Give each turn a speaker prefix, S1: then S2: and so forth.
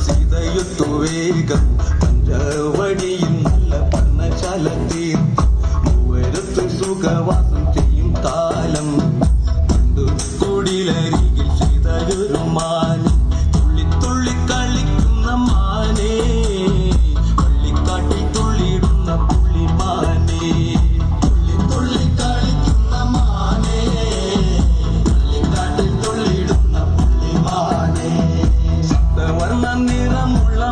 S1: സീതയുത്തു വേഗം പഞ്ചവടിയിൽ നല്ല പർണശാല തീർത്ത് മൂവരത്തു സുഖവാസം ചെയ്യും കാലം കണ്ടു കുടിലരികിൽ സീതയൊരു മാന് തുള്ളി തുള്ളി കളിക്കുന്ന മാനേ പള്ളിക്കാട്ടിൽ തുള്ളിയിടുന്ന പുള്ളിമാനേ തുള്ളി തുള്ളി കളിക്കുന്ന മാനേ പള്ളിക്കാട്ടിൽ തുള്ളിയിടുന്ന പുള്ളിമാനേ വർണ്ണ നിറമുള്ള